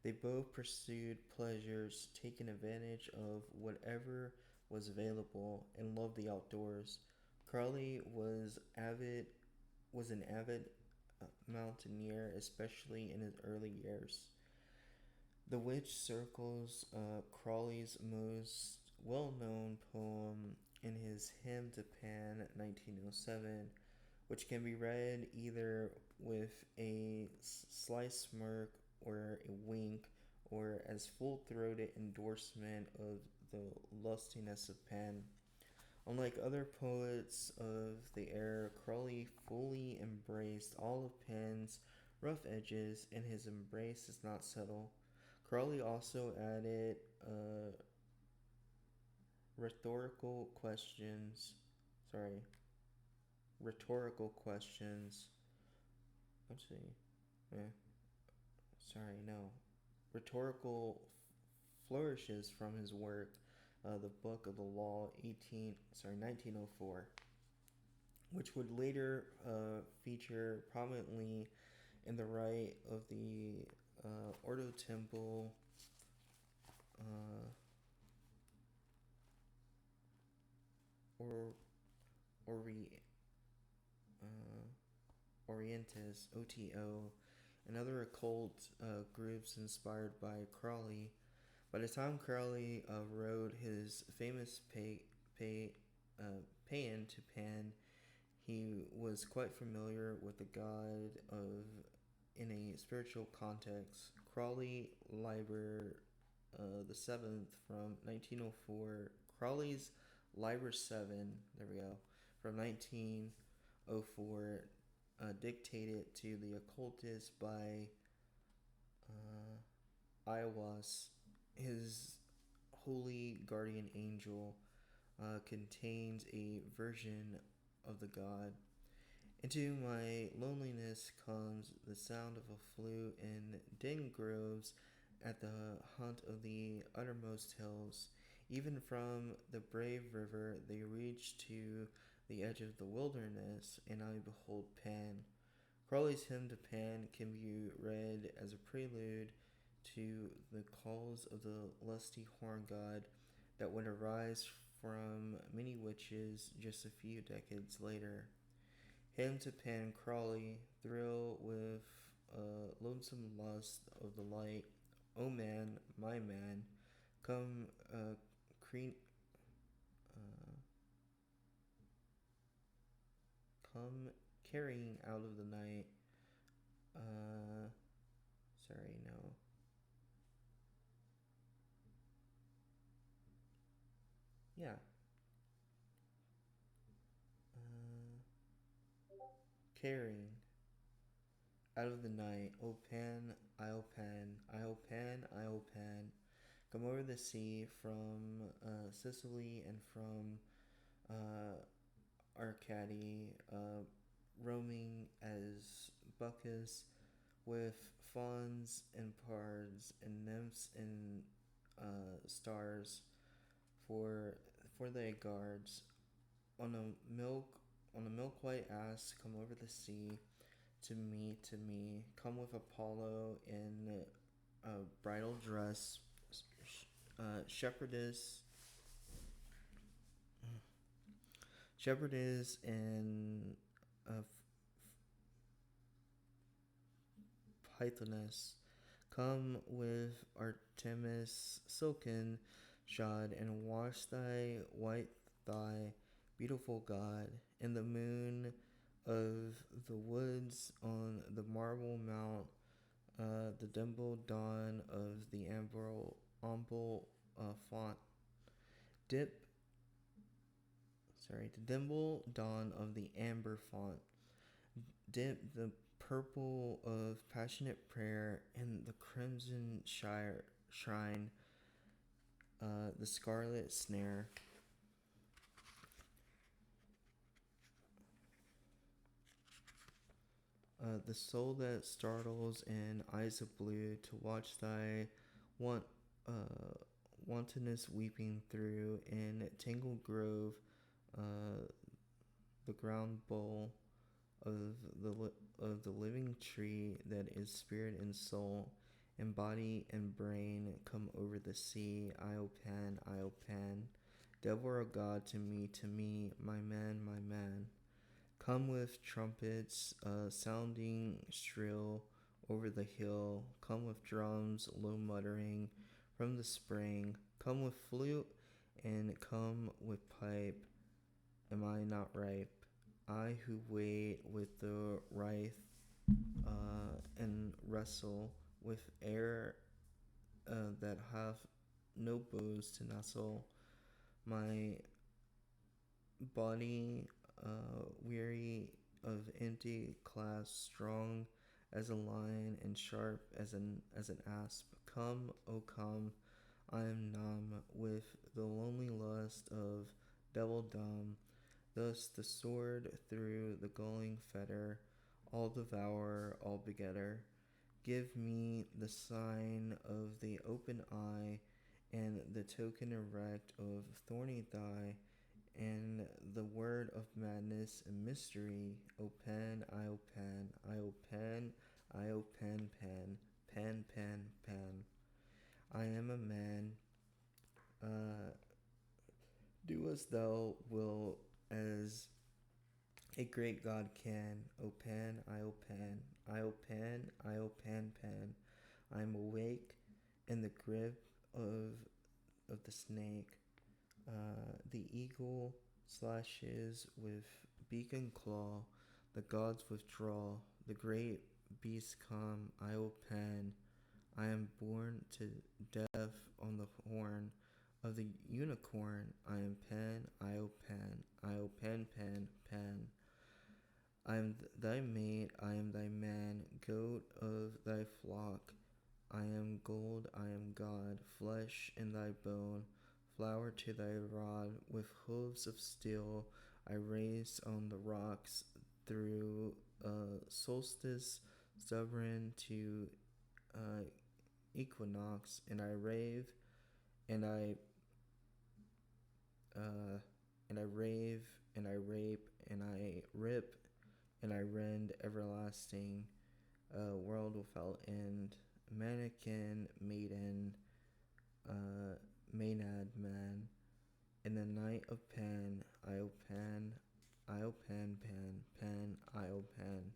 They both pursued pleasures, taking advantage of whatever was available, and loved the outdoors. Crowley was an avid mountaineer, especially in his early years. The Witch circles Crowley's most well known poem in his Hymn to Pan 1907, which can be read either with a sly smirk or a wink, or as full throated endorsement of the lustiness of Pan. Unlike other poets of the era, Crowley fully embraced all of Pan's rough edges, and his embrace is not subtle. Crowley also added rhetorical questions. Sorry, rhetorical questions. Let's see. Eh, sorry, no. Rhetorical flourishes from his work, the Book of the Law, 1904, which would later feature prominently in the rite of the Ordo Temple or Ori, uh, Orientis, OTO, and other occult groups inspired by Crowley. By the time Crowley wrote his famous pay, Paean to Pan, he was quite familiar with the god of in a spiritual context. Crawley Liber the Seventh from 1904. Crawley's Liber 7, there we go, from 1904, dictated to the occultist by Aiwass. His holy guardian angel contains a version of the god. Into my loneliness comes the sound of a flute in dim groves at the haunt of the uttermost hills. Even from the brave river they reach to the edge of the wilderness, and I behold Pan. Crowley's hymn to Pan can be read as a prelude to the calls of the lusty horn god that would arise from many witches just a few decades later. Hymn to Pan Crawley, thrill with lonesome lust of the light. O man, my man, come uh, come carrying out of the night. Uh, sorry, no. Yeah. Uh, Carrying out of the night. O Pan, I'll pan, I'll pan, I'll pan. Come over the sea from Sicily and from Arcady, roaming as buckus with fauns and pards and nymphs and stars for thy guards on a milk white ass. Come over the sea to me. Come with Apollo in a bridal dress, shepherdess and uh, Pythoness. Come with Artemis silken shod, and wash thy white thigh, beautiful God, in the moon of the woods on the marble mount, the dimple dawn of the amble font. Dip, the dimple dawn of the amber font. Dip the purple of passionate prayer in the crimson shrine, the scarlet snare. The soul that startles in eyes of blue to watch thy want, uh, wantonness weeping through in tangled grove, uh, the ground bowl of the living tree that is spirit and soul, and body and brain come over the sea. I'll pan, devil or god to me, my man, my man. Come with trumpets sounding shrill over the hill. Come with drums low muttering from the spring. Come with flute and come with pipe. Am I not ripe? I who wait with the writhe and wrestle with air that have no bows to nestle. My body weary of empty class, strong as a lion and sharp as an asp. Come, oh come, I am numb with the lonely lust of devil dumb. Thus the sword through the galling fetter, all devourer, all begetter. Give me the sign of the open eye, and the token erect of thorny thigh, and the word of madness and mystery. O pen, I'll pen, I'll pen, I'll pen, pen, pen, pen, pen. I am a man. Uh, do as thou wilt, as A great God can, O Pan, Io Pan, Io Pan, Io Pan Pan. I'm awake in the grip of the snake. The eagle slashes with beak and claw. The gods withdraw. The great beasts come. Io Pan. I am born to death on the horn of the unicorn. I am Pan, Io Pan, Io Pan Pan Pan. I am thy mate, I am thy man, goat of thy flock. I am gold, I am God, flesh in thy bone, flower to thy rod, with hooves of steel. I race on the rocks through solstice, stubborn to uh, equinox, and I rave, and uh, I rave, and I rape, and I rip, and I rend everlasting, world without end, mannequin, maiden, uh, maenad man, in the night of Pan, Io Pan, Io Pan Pan, Pan, Io Pan.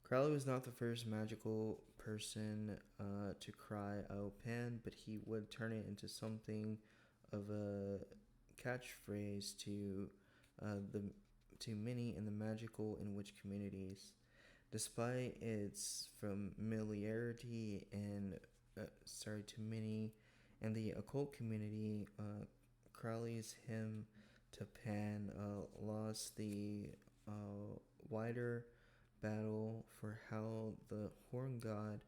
Crowley was not the first magical person to cry Io Pan, but he would turn it into something of a catchphrase the to many in the magical and witch communities. Despite its familiarity to many and the occult community, Crowley's hymn to Pan lost the wider battle for how the horn god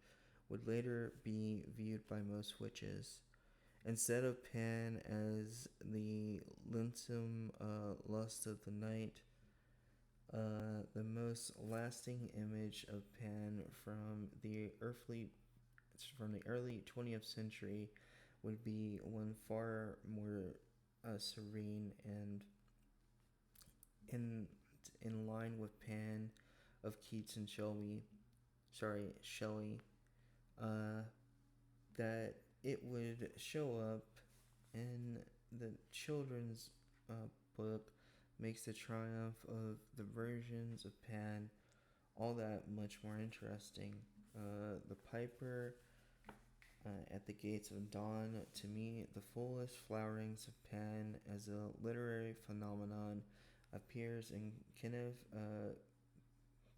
would later be viewed by most witches. Instead of Pan as the lonesome lust of the night, the most lasting image of Pan from the early 20th century would be one far more serene and in line with Pan of Keats and Shelley, uh, that it would show up in the children's book makes the triumph of the versions of Pan all that much more interesting. The Piper at the Gates of Dawn, to me, the fullest flowerings of Pan as a literary phenomenon appears in Kenneth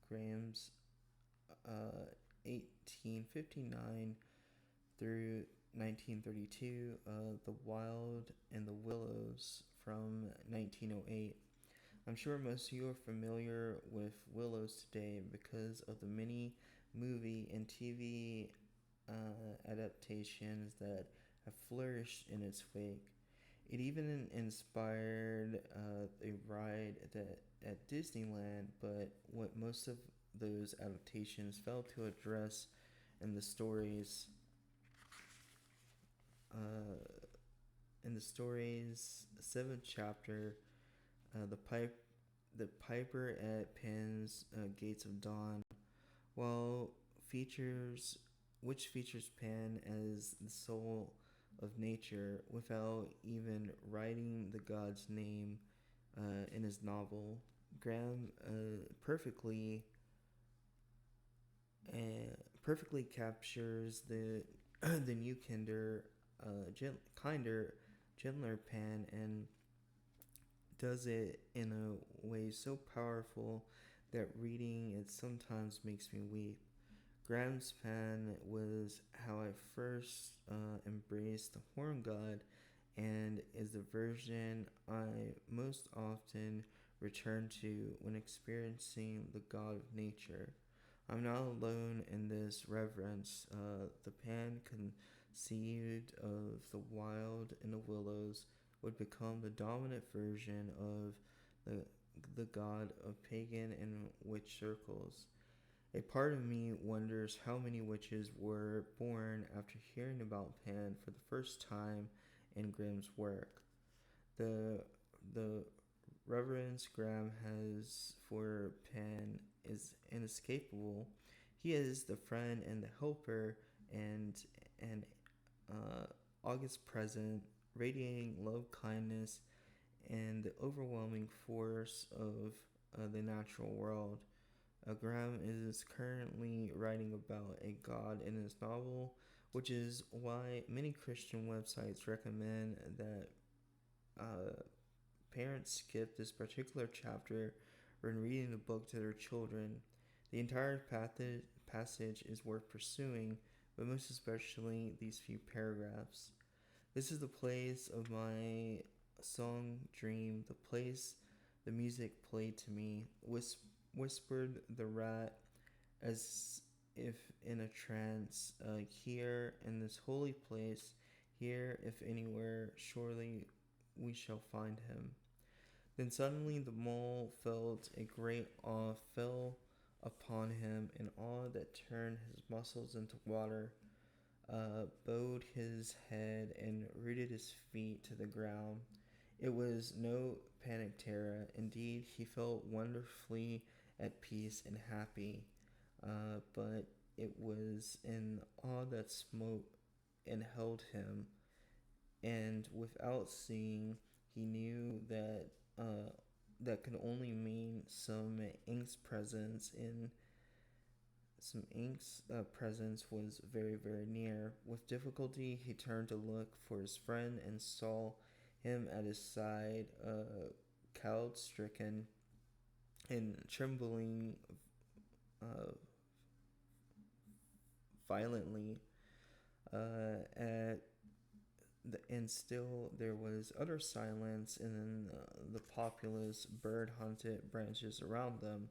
Graham's 1859 through 1932, The Wild and the Willows from 1908. I'm sure most of you are familiar with Willows today because of the many movie and TV adaptations that have flourished in its wake. It even inspired a ride at Disneyland, but what most of those adaptations failed to address in the stories uh, seventh chapter, the Piper at Pan's Gates of Dawn, while features which features Pan as the soul of nature without even writing the god's name in his novel. Graham perfectly captures the the new gentler Pan, and does it in a way so powerful that reading it sometimes makes me weep. Graham's Pan was how I first embraced the horn god, and is the version I most often return to when experiencing the god of nature. I'm not alone in this reverence. The Pan conceived of the wild and the willows would become the dominant version of the god of pagan and witch circles. A part of me wonders how many witches were born after hearing about Pan for the first time in Grimm's work. The the reverence Graham has for Pan is inescapable. He is the friend and the helper, and an august present, radiating love, kindness, and the overwhelming force of the natural world. Graham is currently writing about a god in his novel, which is why many Christian websites recommend that uh, parents skip this particular chapter when reading the book to their children. The entire passage is worth pursuing, but most especially these few paragraphs. This is the place of my song dream, the place the music played to me, whispered the rat as if in a trance. Here in this holy place, here if anywhere, surely we shall find him. Then suddenly the mole felt a great awe fell upon him, an awe that turned his muscles into water, bowed his head, and rooted his feet to the ground. It was no panic terror. Indeed, he felt wonderfully at peace and happy, but it was an awe that smote and held him, and without seeing, he knew that that could only mean some ink's presence was very, very near. With difficulty, he turned to look for his friend and saw him at his side, cowed stricken and trembling uh, violently. And still there was utter silence in the populous bird haunted branches around them,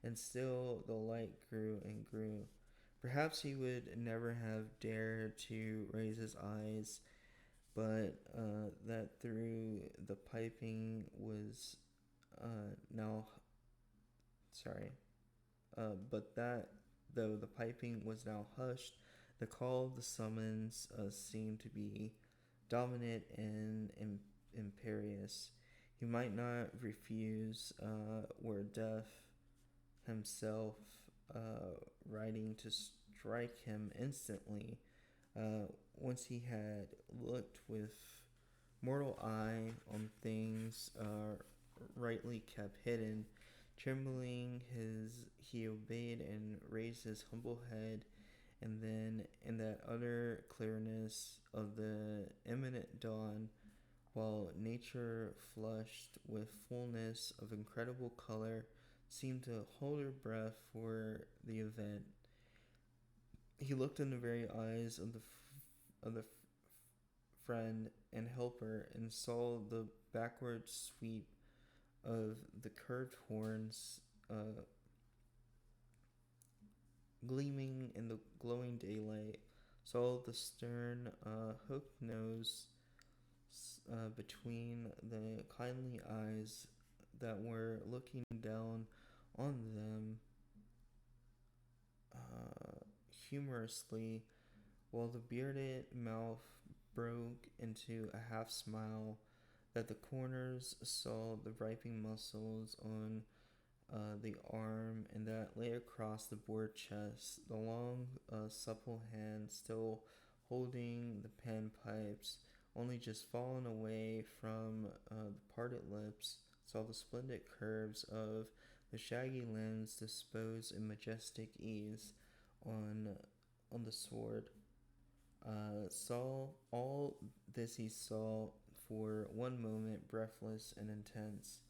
and still the light grew and grew. Perhaps he would never have dared to raise his eyes, but that through the piping was now sorry but that though the piping was now hushed, the call of the summons seemed to be dominant and imperious. He might not refuse, were Death himself writing to strike him instantly. Once he had looked with mortal eye on things rightly kept hidden, trembling, he obeyed and raised his humble head, and then, in that utter clearness of the imminent dawn, while nature, flushed with fullness of incredible color, seemed to hold her breath for the event, he looked in the very eyes of the friend and helper and saw the backward sweep of the curved horns gleaming in the glowing daylight, saw the stern, hooked nose between the kindly eyes that were looking down on them humorously, while the bearded mouth broke into a half smile, that the corners saw the ripening muscles on the arm, and that lay across the board chest, the long, supple hand still holding the pen pipes, only just fallen away from the parted lips, saw the splendid curves of the shaggy limbs disposed in majestic ease on the sword. Saw all this he saw for one moment, breathless and intense,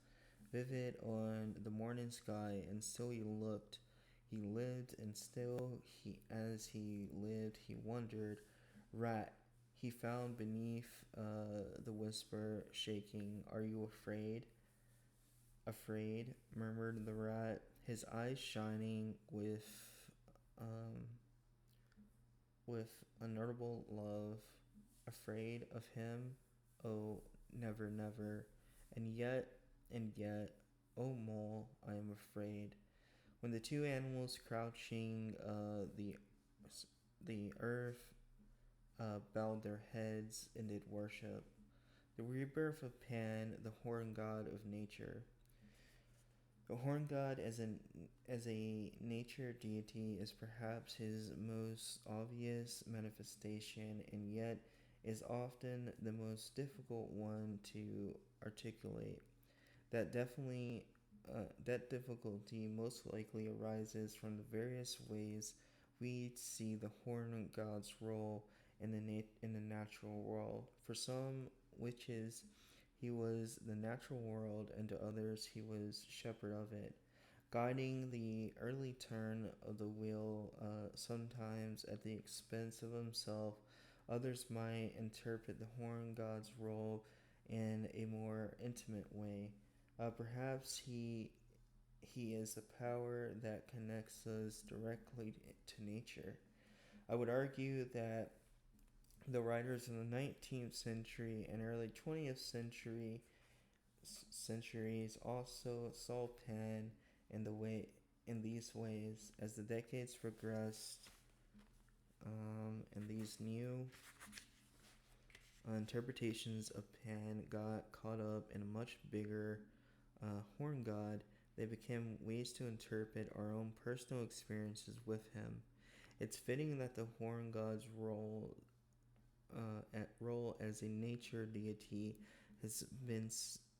vivid on the morning sky, and still he looked. He lived, and still as he lived, he wondered. Rat, he found beneath the whisper, shaking. Are you afraid? Afraid, murmured the rat, his eyes shining um, with unutterable love. Afraid of him? Oh, never, never. And yet, oh mole, I am afraid. When the two animals crouching the earth bowed their heads and did worship. The rebirth of Pan, the horn god of nature. The horn god as a nature deity is perhaps his most obvious manifestation, and yet is often the most difficult one to articulate. That definitely that difficulty most likely arises from the various ways we see the horn god's role in in the natural world. For some witches, he was the natural world, and to others, he was shepherd of it, guiding the early turn of the wheel, sometimes at the expense of himself. Others might interpret the horn god's role in a more intimate way. Perhaps he is the power that connects us directly to nature. I would argue that the writers in the 19th century and early 20th centuries also saw Pan in in these ways. As the decades progressed, and these new interpretations of Pan got caught up in a much bigger horn god, they became ways to interpret our own personal experiences with him. It's fitting that the horn god's role as a nature deity has been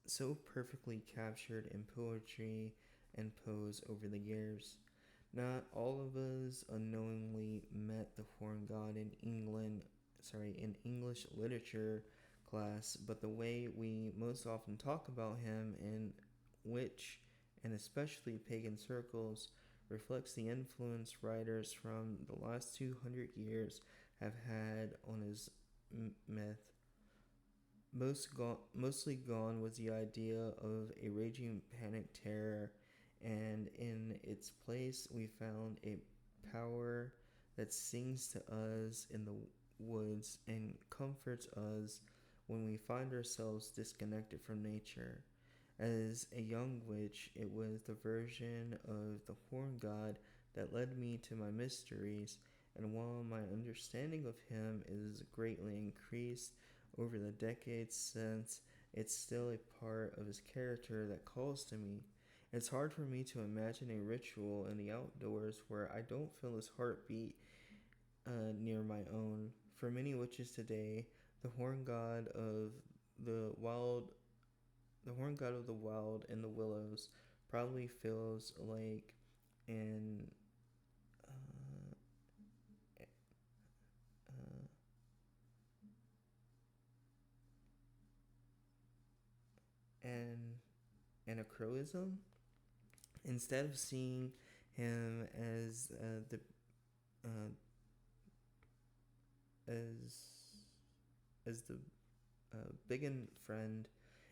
so perfectly captured in poetry and prose over the years. Not all of us unknowingly met the horn god in English literature class, but the way we most often talk about him in witch and especially pagan circles reflects the influence writers from the last 200 years have had on his myth. Mostly gone was the idea of a raging panic terror, and in its place we found a power that sings to us in the woods and comforts us when we find ourselves disconnected from nature. As a young witch, it was the version of the horn god that led me to my mysteries, and while my understanding of him is greatly increased over the decades since, it's still a part of his character that calls to me. It's hard for me to imagine a ritual in the outdoors where I don't feel his heartbeat near my own. For many witches today, the horn god of the wild the horn god of the wild and the willows probably feels like an uh, uh, an anachronism. Instead of seeing him as the uh, as the big friend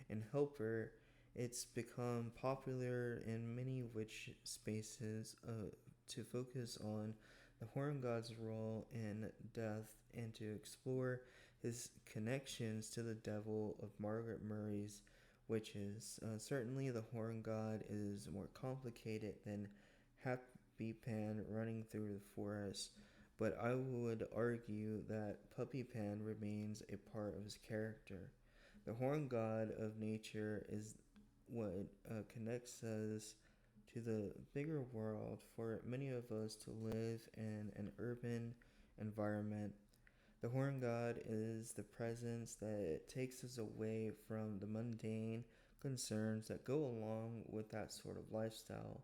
and helper, it's become popular in many witch spaces to focus on the horn god's role in death and to explore his connections to the devil of Margaret Murray's witches. Certainly, the horn god is more complicated than Happy Pan running through the forest, but I would argue that Puppy Pan remains a part of his character. The horn god of nature is what connects us to the bigger world for many of us to live in an urban environment. The horn god is the presence that takes us away from the mundane concerns that go along with that sort of lifestyle.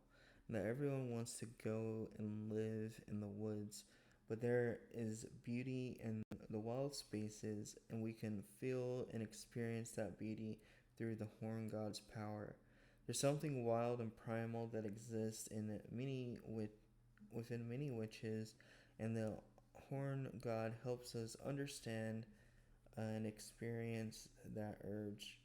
That everyone wants to go and live in the woods, but there is beauty in the wild spaces, and we can feel and experience that beauty through the horn god's power. There's something wild and primal that exists in within many witches, and the horn god helps us understand and experience that urge,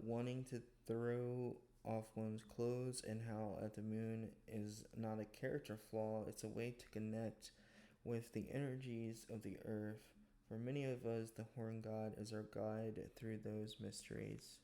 wanting to throw off one's clothes, and how at the moon is not a character flaw, it's a way to connect with the energies of the earth. For many of us, the horn god is our guide through those mysteries.